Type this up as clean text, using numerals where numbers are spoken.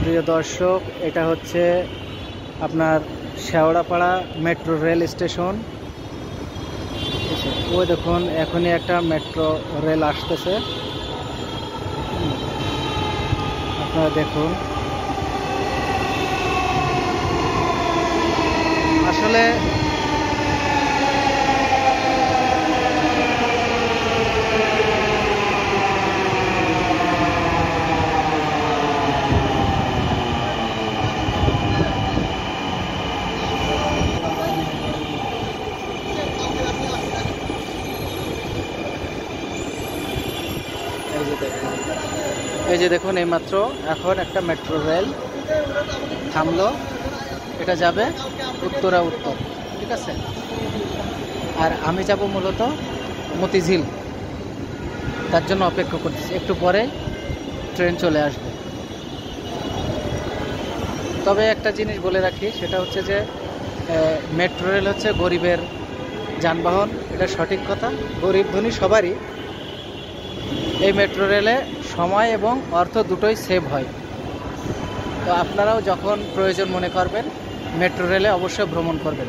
প্রিয় দর্শক, এটা হচ্ছে আপনার শেওড়াপাড়া মেট্রো রেল স্টেশন। ওই দেখুন, এখনই একটা মেট্রো রেল আসতেছে। আপনারা দেখুন, আসলে এই যে দেখুন, এইমাত্র এখন একটা মেট্রো রেল থামলো। এটা যাবে উত্তরা উত্তর, ঠিক আছে। আর আমি যাব মূলত মতিঝিল, তার জন্য অপেক্ষা করতেছি। একটু পরে ট্রেন চলে আসবে। তবে একটা জিনিস বলে রাখি, সেটা হচ্ছে যে মেট্রো রেল হচ্ছে গরিবের যানবাহন, এটা সঠিক কথা। গরিব ধনী সবারই এই মেট্রো রেলে সময় এবং অর্থ দুটোই সেভ হয়। তো আপনারাও যখন প্রয়োজন মনে করবেন, মেট্রো রেলে অবশ্যই ভ্রমণ করবেন।